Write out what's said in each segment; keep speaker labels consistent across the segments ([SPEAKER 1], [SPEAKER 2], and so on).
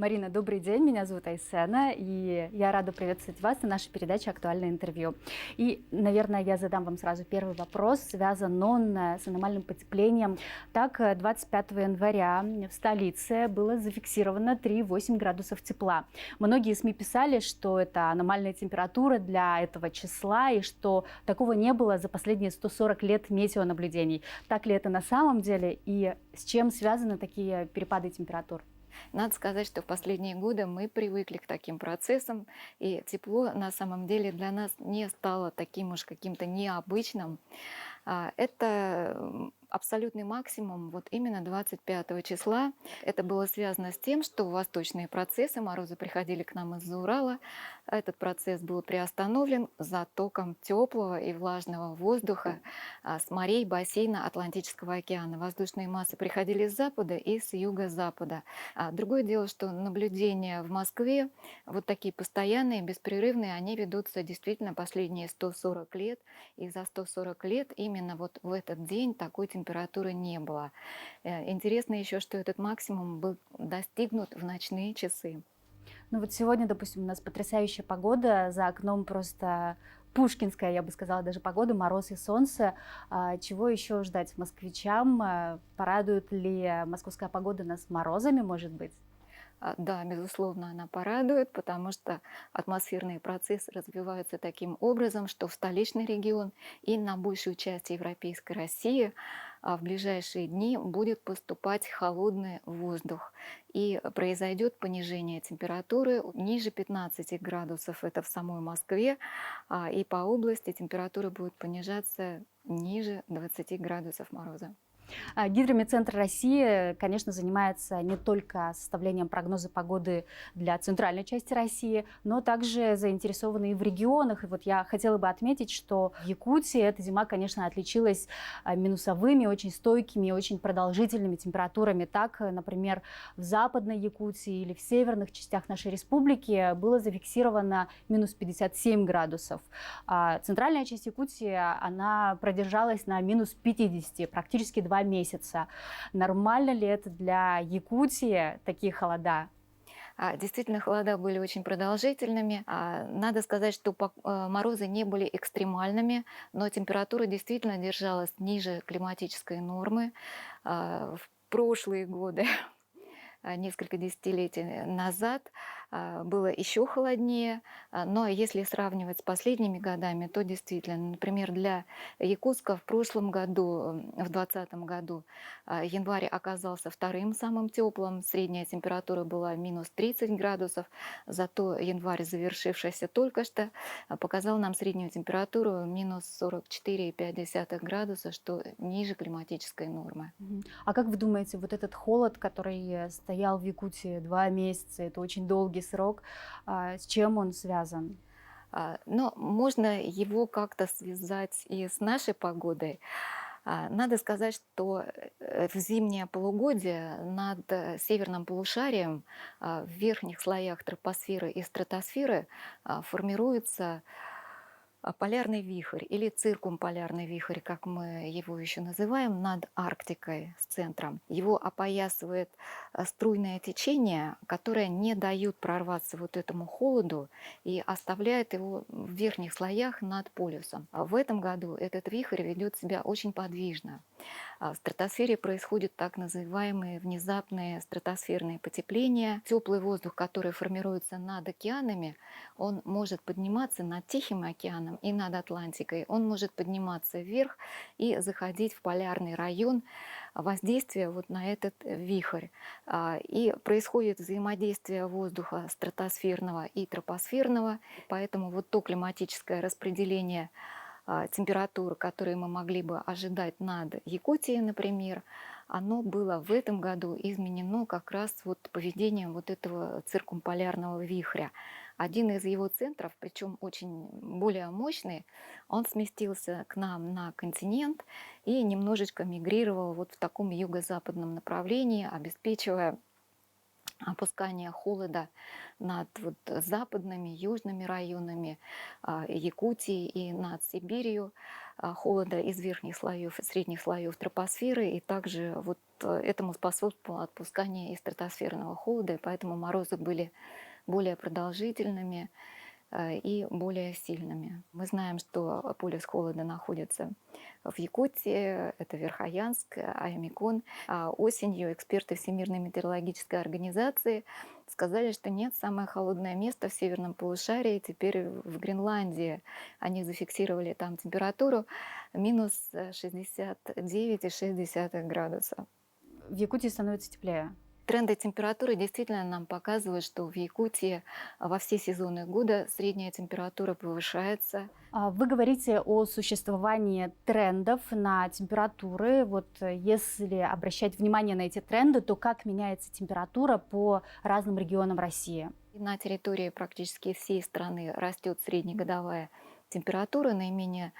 [SPEAKER 1] Марина, добрый день, меня зовут Айсена, и я рада приветствовать вас на нашей передаче «Актуальное интервью». И, наверное, я задам вам сразу первый вопрос, связан он с аномальным потеплением. Так, 25 января в столице было зафиксировано 3,8 градусов тепла. Многие СМИ писали, что это аномальная температура для этого числа, и что такого не было за последние 140 лет метеонаблюдений. Так ли это на самом деле, и с чем связаны такие перепады температур?
[SPEAKER 2] Надо сказать, что в последние годы мы привыкли к таким процессам, и тепло на самом деле для нас не стало таким уж каким-то необычным. Это абсолютный максимум вот именно 25 числа. Это было связано с тем, что восточные процессы, морозы приходили к нам из-за Урала. Этот процесс был приостановлен затоком теплого и влажного воздуха с морей бассейна Атлантического океана. Воздушные массы приходили с запада и с юго-запада. Другое дело, что наблюдения в Москве, вот такие постоянные, беспрерывные, они ведутся действительно последние 140 лет. И за 140 лет именно вот в этот день такой температуры не было. Интересно еще, что этот максимум был достигнут в ночные часы.
[SPEAKER 1] Ну вот сегодня, допустим, у нас потрясающая погода, за окном просто пушкинская, я бы сказала, даже погода, мороз и солнце. Чего еще ждать москвичам? Порадует ли московская погода нас морозами, может быть?
[SPEAKER 2] Да, безусловно, она порадует, потому что атмосферные процессы развиваются таким образом, что в столичный регион и на большую часть Европейской России в ближайшие дни будет поступать холодный воздух. И произойдет понижение температуры ниже 15 градусов, это в самой Москве, и по области температура будет понижаться ниже 20 градусов мороза.
[SPEAKER 1] Гидрометцентр России, конечно, занимается не только составлением прогноза погоды для центральной части России, но также заинтересованы и в регионах. И вот я хотела бы отметить, что в Якутии эта зима, конечно, отличилась минусовыми, очень стойкими, очень продолжительными температурами. Так, например, в Западной Якутии или в северных частях нашей республики было зафиксировано минус 57 градусов. Центральная часть Якутии, она продержалась на минус 50, практически 2 месяца. Нормально ли это для Якутии, такие холода?
[SPEAKER 2] Действительно, холода были очень продолжительными. Надо сказать, что морозы не были экстремальными, но температура действительно держалась ниже климатической нормы. В прошлые годы несколько десятилетий назад было еще холоднее. Но если сравнивать с последними годами, то действительно, например, для Якутска в прошлом году, в 2020 году, январь оказался вторым самым теплым. Средняя температура была минус 30 градусов. Зато январь, завершившийся только что, показал нам среднюю температуру минус 44,5 градуса, что ниже климатической нормы.
[SPEAKER 1] А как вы думаете, вот этот холод, который стоял в Якутии 2 месяца, это очень долгий срок, с чем он связан?
[SPEAKER 2] Но можно его как-то связать и с нашей погодой. Надо сказать, что в зимнее полугодие над северным полушарием в верхних слоях тропосферы и стратосферы формируется полярный вихрь или циркумполярный вихрь, как мы его еще называем, над Арктикой с центром. Его опоясывает струйное течение, которое не дает прорваться вот этому холоду и оставляет его в верхних слоях над полюсом. В этом году этот вихрь ведет себя очень подвижно. В стратосфере происходят так называемые внезапные стратосферные потепления. Теплый воздух, который формируется над океанами, он может подниматься над Тихим океаном и над Атлантикой. Он может подниматься вверх и заходить в полярный район воздействия вот на этот вихрь. И происходит взаимодействие воздуха стратосферного и тропосферного. Поэтому вот то климатическое распределение температур, которые мы могли бы ожидать над Якутией, например, оно было в этом году изменено как раз вот поведением вот этого циркумполярного вихря. Один из его центров, причем очень более мощный, он сместился к нам на континент и немножечко мигрировал вот в таком юго-западном направлении, обеспечивая опускание холода над вот западными, южными районами Якутии и над Сибирью, холода из верхних слоев и средних слоев тропосферы, и также вот этому способствовало отпускание из стратосферного холода, и поэтому морозы были более продолжительными и более сильными. Мы знаем, что полюс холода находится в Якутии, это Верхоянск, Аймикон. А осенью эксперты Всемирной метеорологической организации сказали, что нет, самое холодное место в северном полушарии теперь в Гренландии. Они зафиксировали там температуру минус 69,6 градуса.
[SPEAKER 1] В Якутии становится теплее.
[SPEAKER 2] Тренды температуры действительно нам показывают, что в Якутии во все сезоны года средняя температура повышается.
[SPEAKER 1] Вы говорите о существовании трендов на температуры. Вот если обращать внимание на эти тренды, то как меняется температура по разным регионам России?
[SPEAKER 2] На территории практически всей страны растет среднегодовая температура. Наименее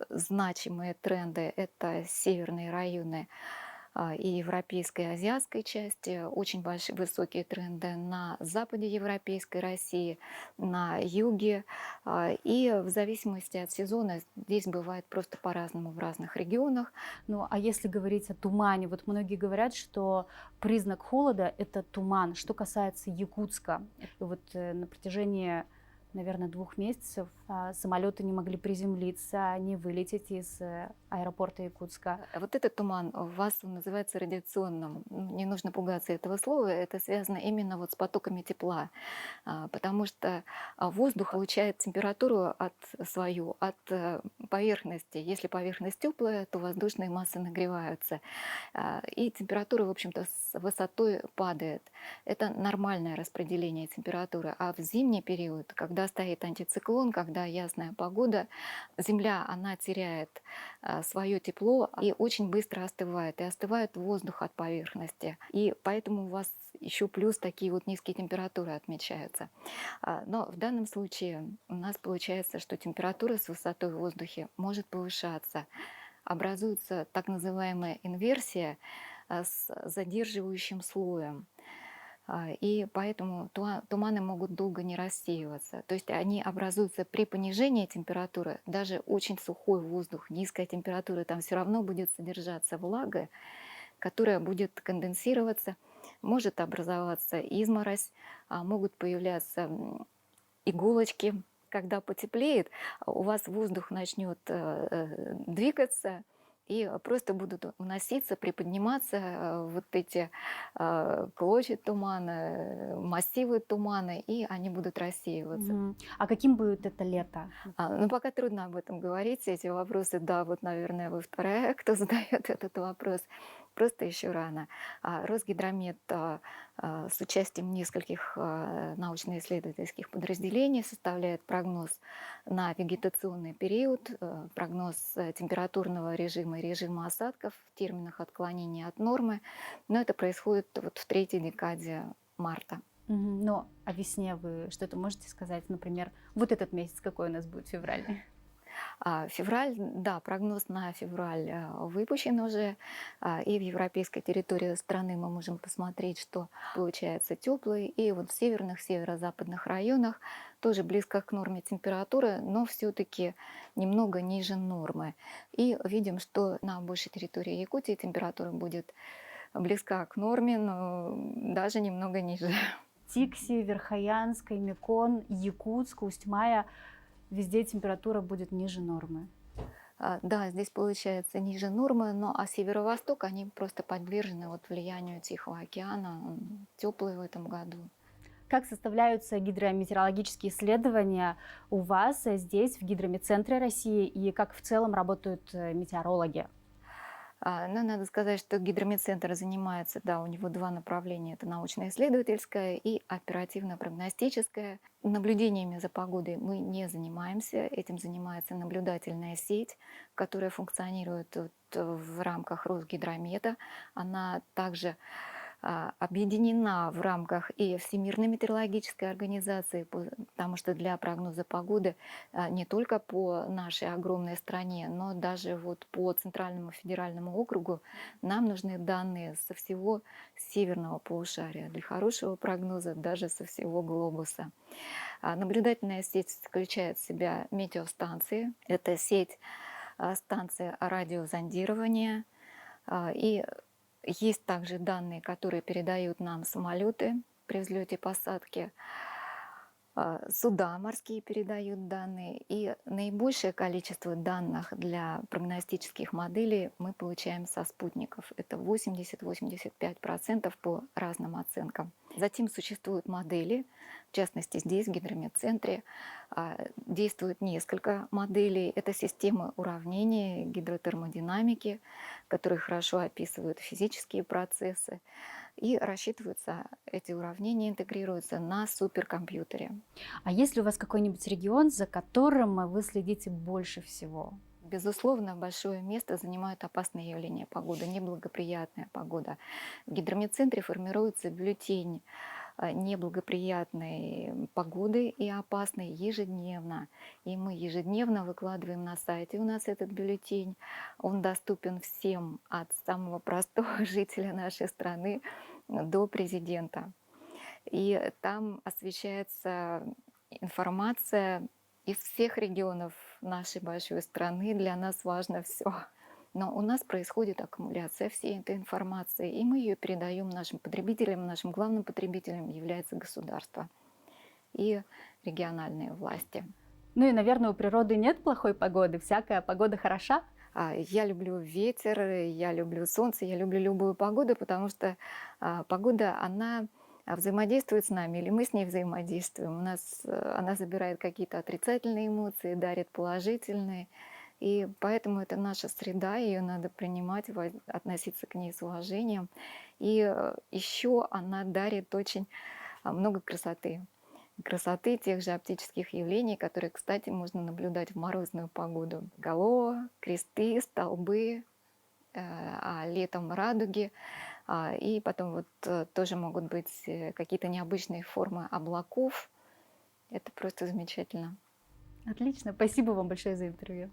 [SPEAKER 2] значимые тренды — это северные районы и европейской, и азиатской части. Очень большие, высокие тренды на западе европейской России, на юге. И в зависимости от сезона здесь бывает просто по-разному в разных регионах.
[SPEAKER 1] Ну, а если говорить о тумане, вот многие говорят, что признак холода — это туман. Что касается Якутска, вот на протяжении, наверное, 2 месяцев самолеты не могли приземлиться, не вылететь из аэропорта Якутска.
[SPEAKER 2] Вот этот туман у вас он называется радиационным. Не нужно пугаться этого слова. Это связано именно вот с потоками тепла, потому что воздух получает температуру свою от поверхности. Если поверхность теплая, то воздушные массы нагреваются, и температура, в общем-то, с высотой падает. Это нормальное распределение температуры. А в зимний период, когда стоит антициклон, когда ясная погода, Земля, она теряет свое тепло и очень быстро остывает. И остывает воздух от поверхности. И поэтому у вас еще плюс такие вот низкие температуры отмечаются. Но в данном случае у нас получается, что температура с высотой в воздухе может повышаться. Образуется так называемая инверсия с задерживающим слоем. И поэтому туманы могут долго не рассеиваться. То есть они образуются при понижении температуры. Даже очень сухой воздух, низкая температура, там все равно будет содержаться влага, которая будет конденсироваться, может образоваться изморозь, могут появляться иголочки. Когда потеплеет, у вас воздух начнет двигаться, и просто будут уноситься, приподниматься вот эти клочья тумана, массивы тумана, и они будут рассеиваться.
[SPEAKER 1] А каким будет это лето?
[SPEAKER 2] Ну, пока трудно об этом говорить, эти вопросы, да, вот, наверное, вы вторая, кто задает этот вопрос. Просто еще рано. Росгидромет с участием нескольких научно-исследовательских подразделений составляет прогноз на вегетационный период, прогноз температурного режима и режима осадков в терминах отклонения от нормы. Но это происходит вот в 3-й декаде марта.
[SPEAKER 1] Но о весне вы что-то можете сказать? Например, вот этот месяц какой у нас будет, февраль?
[SPEAKER 2] Февраль, да, прогноз на февраль выпущен уже, и в европейской территории страны мы можем посмотреть, что получается теплый, и вот в северных, северо-западных районах тоже близко к норме температуры, но все-таки немного ниже нормы. И видим, что на большей территории Якутии температура будет близка к норме, но даже немного ниже.
[SPEAKER 1] Тикси, Верхоянск, Аймикон, Якутск, Усть-Мая — везде температура будет ниже нормы.
[SPEAKER 2] Да, здесь получается ниже нормы, а северо-восток, они просто подвержены вот влиянию Тихого океана. Он теплый в этом году.
[SPEAKER 1] Как составляются гидрометеорологические исследования у вас здесь, в Гидрометцентре России, и как в целом работают метеорологи?
[SPEAKER 2] Но надо сказать, что Гидрометцентр занимается, да, у него 2 направления. Это научно-исследовательское и оперативно-прогностическое. Наблюдениями за погодой мы не занимаемся. Этим занимается наблюдательная сеть, которая функционирует в рамках Росгидромета. Она также объединена в рамках и Всемирной метеорологической организации, потому что для прогноза погоды не только по нашей огромной стране, но даже вот по Центральному федеральному округу нам нужны данные со всего северного полушария для хорошего прогноза даже со всего глобуса. Наблюдательная сеть включает в себя метеостанции. Это сеть станций радиозондирования. И есть также данные, которые передают нам самолеты при взлете и посадке. Суда морские передают данные, и наибольшее количество данных для прогностических моделей мы получаем со спутников. Это 80-85% по разным оценкам. Затем существуют модели, в частности здесь, в гидрометцентре, действует несколько моделей. Это системы уравнений гидротермодинамики, которые хорошо описывают физические процессы. И рассчитываются эти уравнения, интегрируются на суперкомпьютере.
[SPEAKER 1] А есть ли у вас какой-нибудь регион, за которым вы следите больше всего?
[SPEAKER 2] Безусловно, большое место занимают опасные явления погоды, неблагоприятная погода. В гидрометцентре формируется бюллетень неблагоприятной погоды и опасной ежедневно. И мы ежедневно выкладываем на сайте у нас этот бюллетень. Он доступен всем, от самого простого жителя нашей страны до президента. И там освещается информация из всех регионов нашей большой страны. Для нас важно все. Но у нас происходит аккумуляция всей этой информации, и мы ее передаем нашим потребителям. Нашим главным потребителем является государство и региональные власти.
[SPEAKER 1] Ну и, наверное, у природы нет плохой погоды, всякая погода хороша.
[SPEAKER 2] Я люблю ветер, я люблю солнце, я люблю любую погоду, потому что погода, она взаимодействует с нами, или мы с ней взаимодействуем. Она забирает какие-то отрицательные эмоции, дарит положительные. И поэтому это наша среда, ее надо принимать, относиться к ней с уважением. И еще она дарит очень много красоты. Красоты тех же оптических явлений, которые, кстати, можно наблюдать в морозную погоду. Гало, кресты, столбы, а летом радуги. И потом вот тоже могут быть какие-то необычные формы облаков. Это просто замечательно.
[SPEAKER 1] Отлично, спасибо вам большое за интервью.